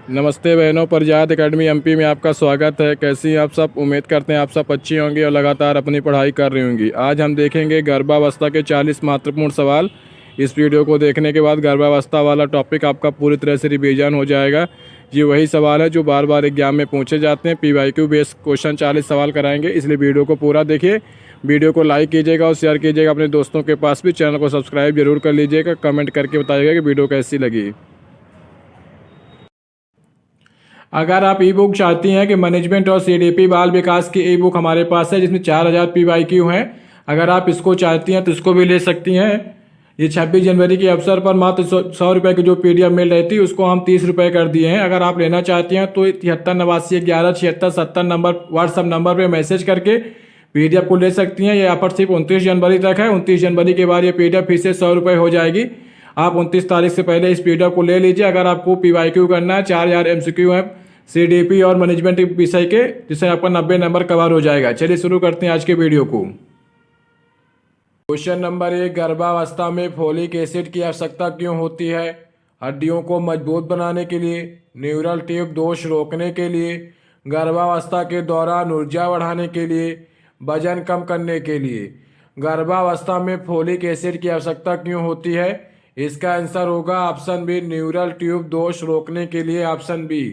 नमस्ते बहनों, प्रजात academy MP में आपका स्वागत है। कैसी हैं आप सब? उम्मीद करते हैं आप सब अच्छी होंगी और लगातार अपनी पढ़ाई कर रही होंगी। आज हम देखेंगे गर्भावस्था के 40 महत्वपूर्ण सवाल। इस वीडियो को देखने के बाद गर्भावस्था वाला टॉपिक आपका पूरी तरह से रिवीजन हो जाएगा। ये वही सवाल है जो बार बार एग्जाम में पूछे जाते हैं। PYQ बेस्ड क्वेश्चन 40 सवाल कराएंगे, इसलिए वीडियो को पूरा देखिए। वीडियो को लाइक कीजिएगा और शेयर कीजिएगा अपने दोस्तों के पास भी। चैनल को सब्सक्राइब जरूर कर लीजिएगा। कमेंट करके बताइएगा कि वीडियो कैसी लगी। अगर आप ई बुक चाहती हैं कि मैनेजमेंट और CDP बाल विकास की ई बुक हमारे पास है जिसमें 4000 PYQ हैं, अगर आप इसको चाहती हैं तो इसको भी ले सकती हैं। ये 26 जनवरी के अवसर पर मात्र 100 रुपये की जो PDF मिल रही थी उसको हम 30 रुपये कर दिए हैं। अगर आप लेना चाहती हैं तो 7389117670 नंबर व्हाट्सअप नंबर पर मैसेज करके PDF को ले सकती हैं। ये ऑफर सिर्फ 29 जनवरी तक है। 29 जनवरी के बाद ये PDF फिर से 100 रुपये हो जाएगी। आप 29 तारीख से पहले इस PDF को ले लीजिए। अगर आपको PYQ करना है, 4000 MCQ है CDP और मैनेजमेंट विषय के, जिससे आपका 90 नंबर कवर हो जाएगा। चलिए शुरू करते हैं आज के वीडियो को। क्वेश्चन नंबर 1, गर्भावस्था में फोलिक एसिड की आवश्यकता क्यों होती है? हड्डियों को मजबूत बनाने के लिए, न्यूरल ट्यूब दोष रोकने के लिए, गर्भावस्था के दौरान ऊर्जा बढ़ाने के लिए, वजन कम करने के लिए। गर्भावस्था में फोलिक एसिड की आवश्यकता क्यों होती है? इसका आंसर होगा ऑप्शन बी, न्यूरल ट्यूब दोष रोकने के लिए, ऑप्शन बी।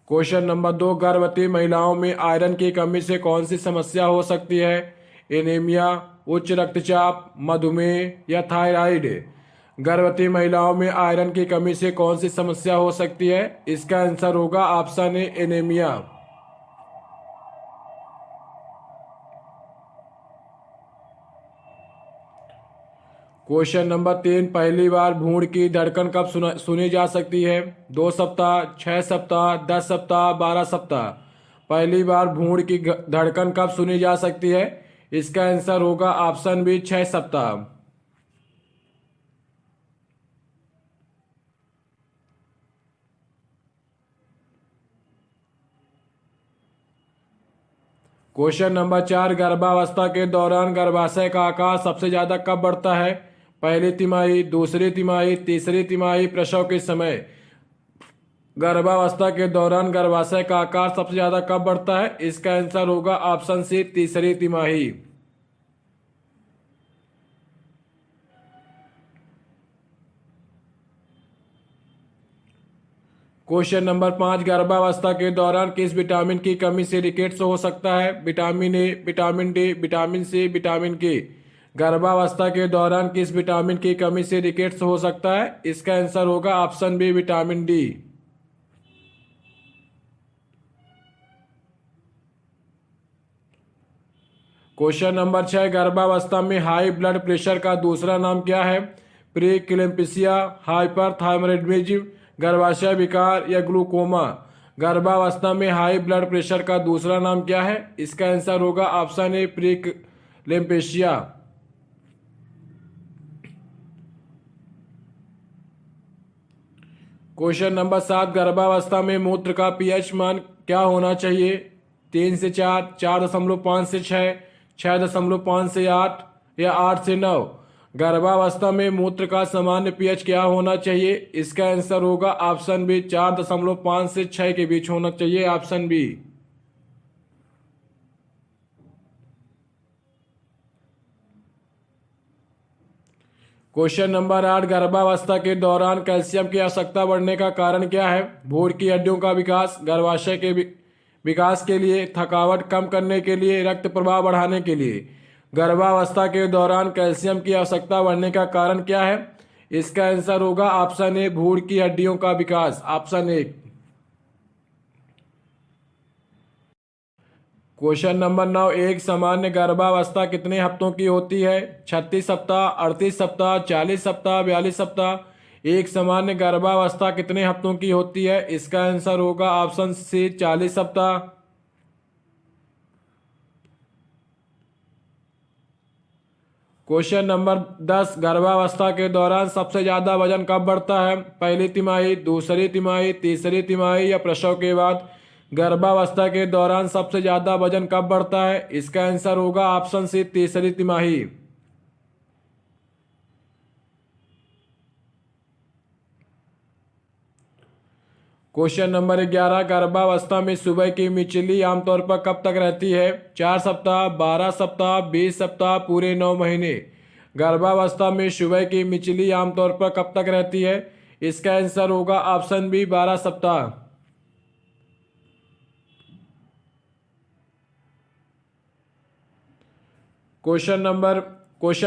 क्वेश्चन नंबर 2, गर्भवती महिलाओं में आयरन की कमी से कौन सी समस्या हो सकती है? एनीमिया, उच्च रक्तचाप, मधुमेह या थायराइड। गर्भवती महिलाओं में आयरन की कमी से कौन सी समस्या हो सकती है? इसका आंसर होगा ऑप्शन ए, एनीमिया। क्वेश्चन नंबर 3, पहली बार भ्रूण की धड़कन कब सुनी जा सकती है? 2 सप्ताह, 6 सप्ताह, 10 सप्ताह, 12 सप्ताह। पहली बार भ्रूण की धड़कन कब सुनी जा सकती है? इसका आंसर होगा ऑप्शन बी, 6 सप्ताह। क्वेश्चन नंबर 4, गर्भावस्था के दौरान गर्भाशय का आकार सबसे ज्यादा कब बढ़ता है? पहली तिमाही, दूसरी तिमाही, तीसरी तिमाही, प्रसव के समय। गर्भावस्था के दौरान गर्भाशय का आकार सबसे ज्यादा कब बढ़ता है? इसका आंसर होगा ऑप्शन सी, तीसरी तिमाही। क्वेश्चन नंबर 5, गर्भावस्था के दौरान किस विटामिन की कमी से रिकेट्स हो सकता है? Vitamin A, vitamin D, vitamin C, vitamin K. गर्भावस्था के दौरान किस विटामिन की कमी से रिकेट्स हो सकता है? इसका आंसर होगा option B, vitamin D. Question number 6, गर्भावस्था में हाई ब्लड प्रेशर का दूसरा नाम क्या है? प्री क्लैम्पिसिया, हाइपरथायरॉयडिज्म, गर्भाशय विकार या ग्लूकोमा। गर्भावस्था में हाई ब्लड प्रेशर का दूसरा नाम क्या है? इसका आंसर होगा option A, preeclampsia. Question number 7, गर्भावस्था में मूत्र का pH मान क्या होना चाहिए? 3 से 4, 4.5 से 6, 6.5 से 8 या 8 से 9। गर्भावस्था में मूत्र का सामान्य pH क्या होना चाहिए? इसका आंसर होगा ऑप्शन बी, 4.5 से 6 के बीच होना चाहिए, ऑप्शन बी। क्वेश्चन नंबर 8, गर्भावस्था के दौरान कैल्शियम की आवश्यकता बढ़ने का कारण क्या है? भ्रूण की हड्डियों का विकास, गर्भाशय के विकास के लिए, थकावट कम करने के लिए, रक्त प्रवाह बढ़ाने के लिए। गर्भावस्था के दौरान कैल्शियम की आवश्यकता बढ़ने का कारण क्या है? इसका आंसर होगा ऑप्शन ए, भ्रूण की हड्डियों का विकास, ऑप्शन ए। क्वेश्चन नंबर 9, एक सामान्य गर्भावस्था कितने हफ्तों की होती है? 36 सप्ताह, 38 सप्ताह, 40 सप्ताह, 42 सप्ताह। एक सामान्य गर्भावस्था कितने हफ्तों की होती है? इसका आंसर होगा ऑप्शन सी, 40 सप्ताह। क्वेश्चन नंबर 10, गर्भावस्था के दौरान सबसे ज्यादा वजन कब बढ़ता है? पहली तिमाही, दूसरी तिमाही, तीसरी तिमाही या प्रसव के बाद? गर्भावस्था के दौरान सबसे ज्यादा वजन कब बढ़ता है? इसका आंसर होगा ऑप्शन सी, तीसरी तिमाही। क्वेश्चन नंबर 11, गर्भावस्था में सुबह की मिचली आमतौर पर कब तक रहती है? 4 सप्ताह, 12 सप्ताह, 20 सप्ताह, पूरे 9 महीने। गर्भावस्था में सुबह की मिचली आमतौर पर कब तक रहती है? इसका आंसर होगा ऑप्शन बी, 12 सप्ताह। क्वेश्चन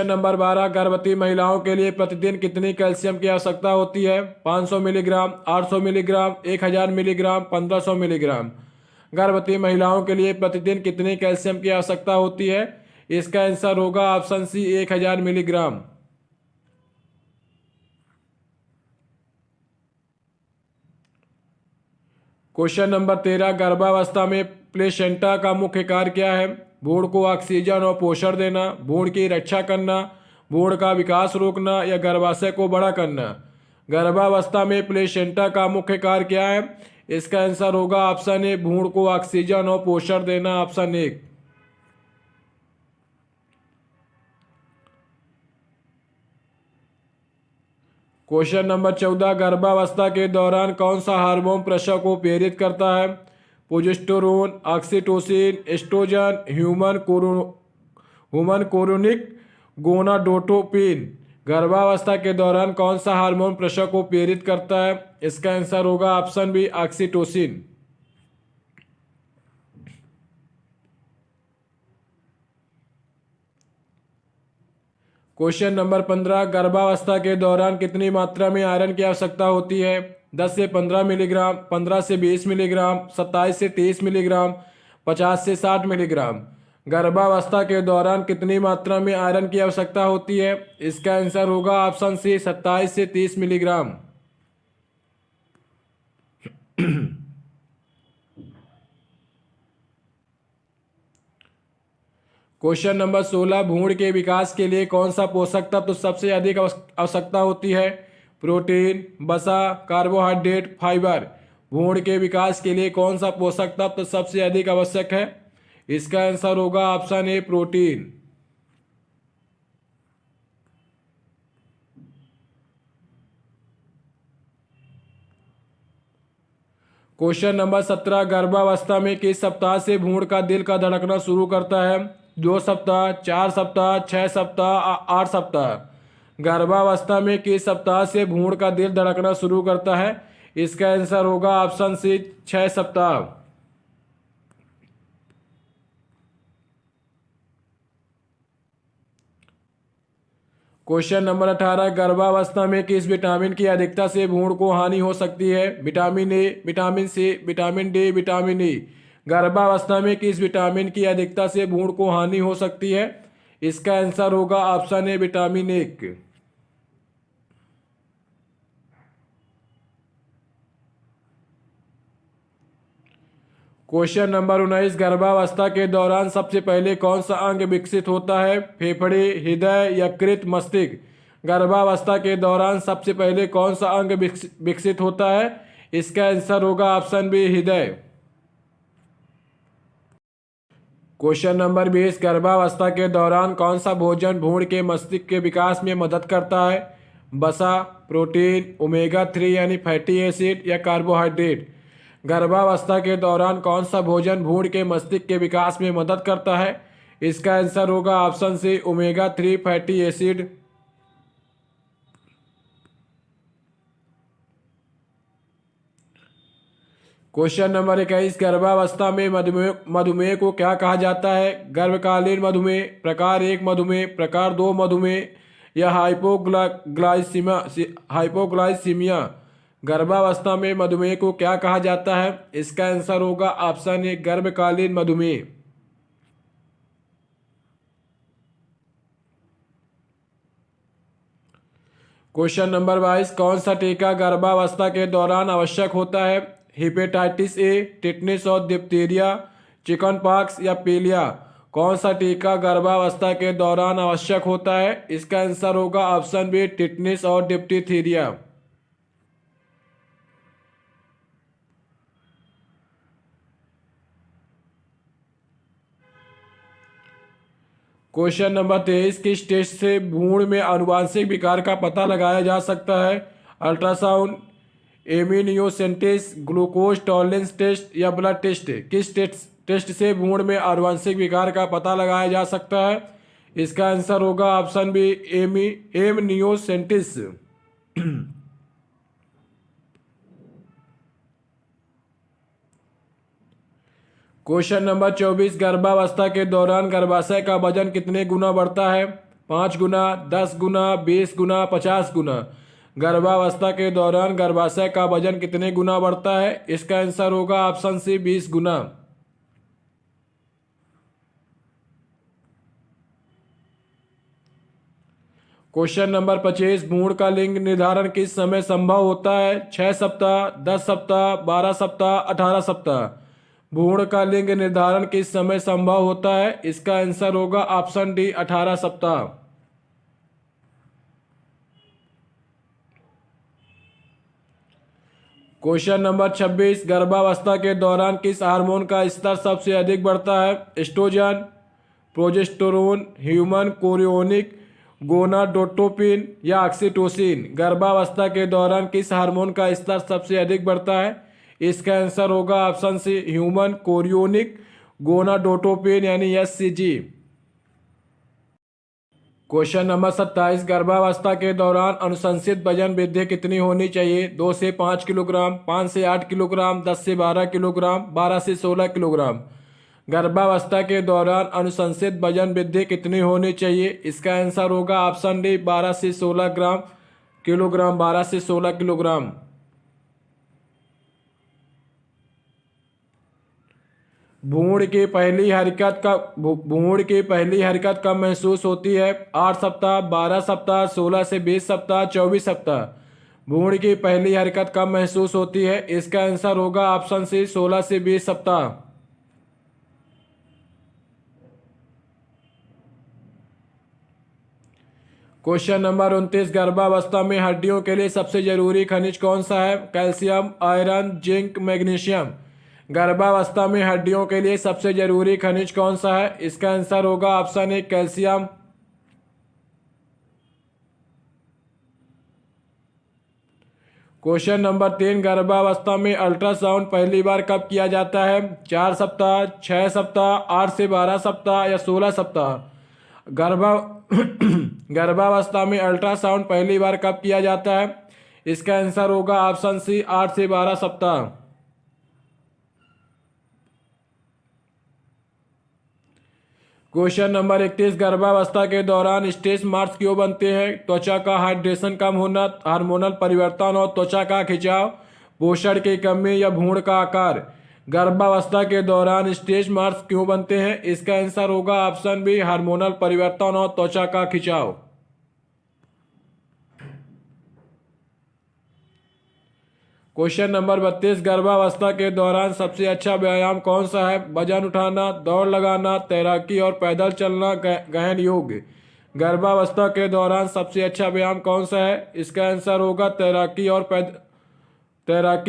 नंबर 12, गर्भवती महिलाओं के लिए प्रतिदिन कितनी कैल्शियम की आवश्यकता होती है? 500 मिलीग्राम, 800 मिलीग्राम, 1000 मिलीग्राम, 1500 मिलीग्राम। गर्भवती महिलाओं के लिए प्रतिदिन कितनी कैल्शियम की आवश्यकता होती है? इसका आंसर होगा option C, 1000 milligram. Question number 13, गर्भावस्था में प्लेसेंटा का मुख्य कार्य क्या है? भ्रूण को ऑक्सीजन और पोषण देना, भ्रूण की रक्षा करना, भ्रूण का विकास रोकना या गर्भाशय को बड़ा करना। गर्भावस्था में प्लेसेंटा का मुख्य कार्य क्या है? इसका आंसर होगा ऑप्शन ए, भ्रूण को ऑक्सीजन और पोषण देना, ऑप्शन ए। क्वेश्चन नंबर 14, गर्भावस्था के दौरान कौन सा हार्मोन प्रसव को प्रेरित करता है? Progesterone, oxytocin, oestrogen, human chorionic gonadotropin. गर्भावस्था के दौरान कौन सा हार्मोन प्रसव को प्रेरित करता है? इसका आंसर होगा option B, oxytocin. Question number 15, गर्भावस्था के दौरान कितनी मात्रा में आयरन की आवश्यकता होती है? 10 से 15 मिलीग्राम, 15 से 20 मिलीग्राम, 27 से 30 मिलीग्राम, 50 से 60 मिलीग्राम। गर्भावस्था के दौरान कितनी मात्रा में आयरन की आवश्यकता होती है? इसका आंसर होगा ऑप्शन सी, 27 से 30 मिलीग्राम। क्वेश्चन नंबर 16, भ्रूण के विकास के लिए कौन सा पोषक तत्व सबसे अधिक आवश्यकता होती है? प्रोटीन, वसा, कार्बोहाइड्रेट, फाइबर। भ्रूण के विकास के लिए कौन सा पोषक तत्व सबसे अधिक आवश्यक है? इसका आंसर होगा ऑप्शन ए, प्रोटीन। क्वेश्चन नंबर 17, गर्भावस्था में किस सप्ताह से भ्रूण का दिल का धड़कना शुरू करता है? 2 सप्ताह, 4 सप्ताह, 6 सप्ताह, 8 सप्ताह। गर्भावस्था में किस सप्ताह से भ्रूण का दिल धड़कना शुरू करता है? इसका आंसर होगा ऑप्शन सी, 6 सप्ताह। क्वेश्चन नंबर 18, गर्भावस्था में किस विटामिन की अधिकता से भ्रूण को हानि हो सकती है? Vitamin A, vitamin C, vitamin D, vitamin E. गर्भावस्था में किस विटामिन की अधिकता से भ्रूण को हानि हो सकती है? इसका आंसर होगा option A, vitamin A. Question number 19, गर्भावस्था के दौरान सबसे पहले कौन सा अंग विकसित होता है? फेफड़े, हृदय, यकृत, मस्तिष्क। गर्भावस्था के दौरान सबसे पहले कौन सा अंग विकसित होता है? इसका आंसर होगा ऑप्शन बी, हृदय। क्वेश्चन नंबर 20, गर्भावस्था के दौरान कौन सा भोजन भ्रूण के मस्तिष्क के विकास में मदद करता है? वसा, प्रोटीन, ओमेगा 3 यानी फैटी एसिड या कार्बोहाइड्रेट। गर्भावस्था के दौरान कौन सा भोजन भ्रूण के मस्तिष्क के विकास में मदद करता है? इसका आंसर होगा option C, omega 3 fatty acid. Question number 21, गर्भावस्था में मधुमेह को क्या कहा जाता है? गर्भकालीन मधुमेह, प्रकार 1 मधुमेह, प्रकार 2 मधुमेह या हाइपोग्लाइसीमिया। गर्भावस्था में मधुमेह को क्या कहा जाता है? इसका आंसर होगा ऑप्शन ए, गर्भकालीन मधुमेह। क्वेश्चन नंबर 22, कौन सा टीका गर्भावस्था के दौरान आवश्यक होता है? हेपेटाइटिस ए, टिटनेस और डिप्थीरिया, चिकन पॉक्स या पीलिया। कौन सा टीका गर्भावस्था के दौरान आवश्यक होता है? इसका आंसर होगा ऑप्शन बी, टिटनेस और डिप्थीरिया। क्वेश्चन नंबर 23, किस टेस्ट से भ्रूण में आनुवांशिक विकार का पता लगाया जा सकता है? अल्ट्रासाउंड, एमिनियोसेंटेसिस, ग्लूकोज टॉलरेंस टेस्ट या ब्लड टेस्ट? किस टेस्ट से भ्रूण में आनुवांशिक विकार का पता लगाया जा सकता है? इसका आंसर होगा ऑप्शन बी, एमिनियोसेंटेसिस। क्वेश्चन नंबर 24, गर्भावस्था के दौरान गर्भाशय का वजन कितने गुना बढ़ता है? 5 गुना, 10 गुना, 20 गुना, 50 गुना? गर्भावस्था के दौरान गर्भाशय का वजन कितने गुना बढ़ता है? इसका आंसर होगा ऑप्शन सी, 20 गुना। क्वेश्चन नंबर 25, भ्रूण का लिंग निर्धारण किस समय संभव होता है? 6 सप्ताह, 10 सप्ताह, 12 सप्ताह, 18 सप्ताह? भ्रूण का लिंग निर्धारण किस समय संभव होता है? इसका आंसर होगा ऑप्शन डी, 18 सप्ताह। क्वेश्चन नंबर 26, गर्भावस्था के दौरान किस हार्मोन का स्तर सबसे अधिक बढ़ता है? Oestrogen, progesterone, human chorionic, gonadotropin या ऑक्सीटोसिन? गर्भावस्था के दौरान किस हार्मोन का स्तर सबसे अधिक बढ़ता है? इसका आंसर होगा option C, human chorionic gonadotropin यानी HCG। क्वेश्चन नंबर 27, गर्भावस्था के दौरान अनुशंसित वजन वृद्धि कितनी होनी चाहिए? 2 से 5 किलोग्राम, 5 से 8 किलोग्राम, 10 से 12 किलोग्राम, 12 से 16 किलोग्राम? गर्भावस्था के दौरान अनुशंसित वजन वृद्धि कितनी होनी चाहिए? इसका आंसर होगा ऑप्शन डी, 12 से 16 किलोग्राम, 12 से 16 किलोग्राम। भ्रूण की पहली हरकत कब महसूस होती है? 8 सप्ताह, 12 सप्ताह, 16 से 20 सप्ताह, 24 सप्ताह? भ्रूण की पहली हरकत कब महसूस होती है? इसका आंसर होगा ऑप्शन सी, 16 से 20 सप्ताह। क्वेश्चन नंबर 29, गर्भावस्था में हड्डियों के लिए सबसे जरूरी खनिज कौन सा है? Calcium, iron, zinc, magnesium? गर्भावस्था में हड्डियों के लिए सबसे जरूरी खनिज कौन सा है? इसका आंसर होगा ऑप्शन ए, कैल्शियम। क्वेश्चन नंबर 3, गर्भावस्था में अल्ट्रासाउंड पहली बार कब किया जाता है? 4 सप्ताह, 6 सप्ताह, 8 से 12 सप्ताह या 16 सप्ताह? गर्भावस्था में अल्ट्रासाउंड पहली बार कब किया जाता है? इसका आंसर होगा ऑप्शन सी, 8 से 12 सप्ताह। क्वेश्चन नंबर 31, गर्भावस्था के दौरान स्ट्रेस मार्क्स क्यों बनते हैं? त्वचा का हाइड्रेशन कम होना, हार्मोनल परिवर्तन और त्वचा का खिंचाव, पोषण की कमी या भ्रूण का आकार? गर्भावस्था के दौरान स्ट्रेस मार्क्स क्यों बनते हैं? इसका आंसर होगा ऑप्शन बी, हार्मोनल परिवर्तन और त्वचा का खिंचाव। क्वेश्चन नंबर 32, गर्भावस्था के दौरान सबसे अच्छा व्यायाम कौन सा है? वजन उठाना, दौड़ लगाना, तैराकी और पैदल चलना, गहन योग? गर्भावस्था के दौरान सबसे अच्छा व्यायाम कौन सा है? इसका आंसर होगा तैराकी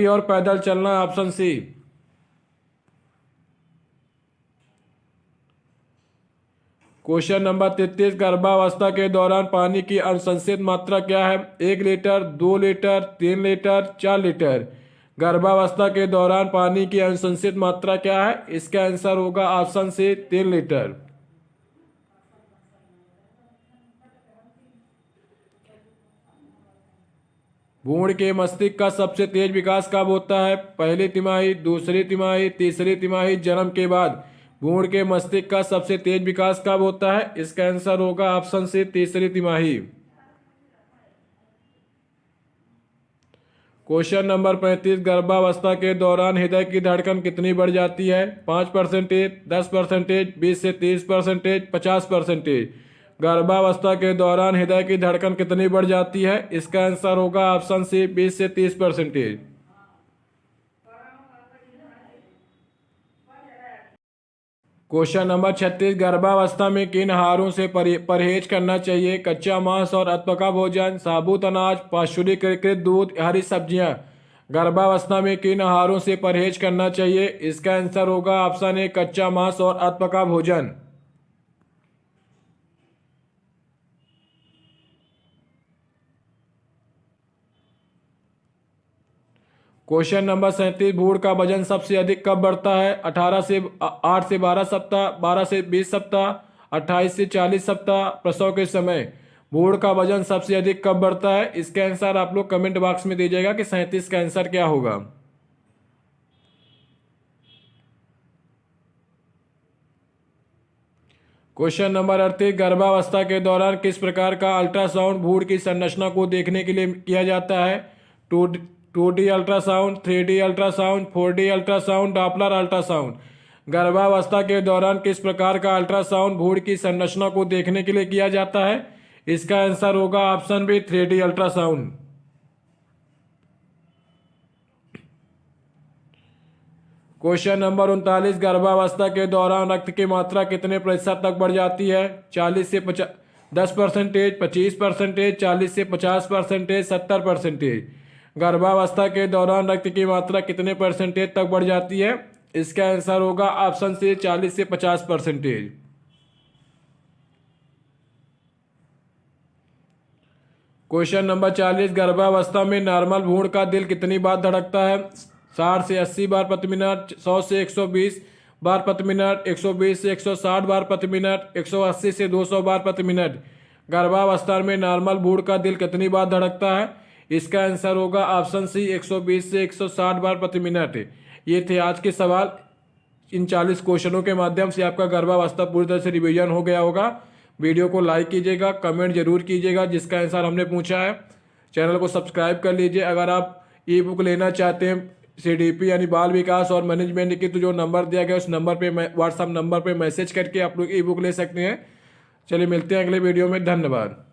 और पैदल चलना, ऑप्शन सी। क्वेश्चन नंबर 33, गर्भावस्था के दौरान पानी की अनुशंसित मात्रा क्या है? 1 लीटर, 2 लीटर, 3 लीटर, 4 लीटर? गर्भावस्था के दौरान पानी की अनुशंसित मात्रा क्या है? इसका आंसर होगा ऑप्शन सी, 3 लीटर। भ्रूण के मस्तिष्क का सबसे तेज विकास कब होता है? पहली तिमाही, दूसरी तिमाही, तीसरी तिमाही, जन्म के बाद? भ्रूण के मस्तिष्क का सबसे तेज विकास कब होता है? इसका आंसर होगा ऑप्शन सी, तीसरी तिमाही। क्वेश्चन नंबर 35, गर्भावस्था के दौरान हृदय की धड़कन कितनी बढ़ जाती है? 5%, 10%, 20 से 30%, 50%? गर्भावस्था के दौरान हृदय की धड़कन कितनी बढ़ जाती है? इसका आंसर होगा ऑप्शन सी, 20 से 30%। क्वेश्चन नंबर 36, गर्भावस्था में किन आहारों से परहेज करना चाहिए? कच्चा मांस और अथपका भोजन, साबुत अनाज, पाश्चुरीकृत दूध, हरी सब्जियां? गर्भावस्था में किन आहारों से परहेज करना चाहिए? इसका आंसर होगा ऑप्शन ए, कच्चा मांस और अथपका भोजन। क्वेश्चन नंबर 37, भ्रूण का वजन सबसे अधिक कब बढ़ता है? 8 से 12 सप्ताह, 12 से 20 सप्ताह, 28 से 40 सप्ताह, प्रसव के समय भ्रूण का वजन सबसे अधिक कब बढ़ता है? इसका आंसर आप लोग कमेंट बॉक्स में दीजिएगा कि 37 का आंसर क्या होगा। क्वेश्चन नंबर 38, गर्भावस्था के दौरान किस प्रकार का अल्ट्रासाउंड भ्रूण की संरचना को देखने के लिए किया जाता है? 2D ultrasound, 3D ultrasound, 4D ultrasound, Doppler ultrasound. गर्भावस्था के दौरान किस प्रकार का अल्ट्रासाउंड भ्रूण की संरचना को देखने के लिए किया जाता है? इसका आंसर होगा option B 3D ultrasound. Question number 39, गर्भावस्था के दौरान रक्त की मात्रा कितने प्रतिशत तक बढ़ जाती है? 40 से 10%, 25%, 40 से 50%, 70%। गर्भावस्था के दौरान रक्त की मात्रा कितने परसेंटेज तक बढ़ जाती है? इसका आंसर होगा ऑप्शन सी 40 से 50%। क्वेश्चन नंबर 40, गर्भावस्था में नॉर्मल भ्रूण का दिल कितनी बार धड़कता है? 60 से 80 बार प्रति मिनट, 100 से 120 बार प्रति मिनट, 120 से 160 बार प्रति मिनट, 180 से 200 बार प्रति मिनट। गर्भावस्था में नॉर्मल भ्रूण का दिल कितनी बार धड़कता है? इसका आंसर होगा ऑप्शन सी 120 से 160 बार प्रति मिनट। ये थे आज के सवाल। इन 40 क्वेश्चनों के माध्यम से आपका गर्भावस्था पूरी तरह से रिवीजन हो गया होगा। वीडियो को लाइक कीजिएगा, कमेंट जरूर कीजिएगा जिसका आंसर हमने पूछा है। चैनल को सब्सक्राइब कर लीजिए। अगर आप ई बुक लेना चाहते हैं CDP यानी बाल विकास और मैनेजमेंट की, तो जो नंबर दिया गया उस नंबर पे व्हाट्सएप नंबर पे मैसेज करके आप लोग ई बुक ले सकते हैं। चलिए मिलते हैं अगले वीडियो में। धन्यवाद।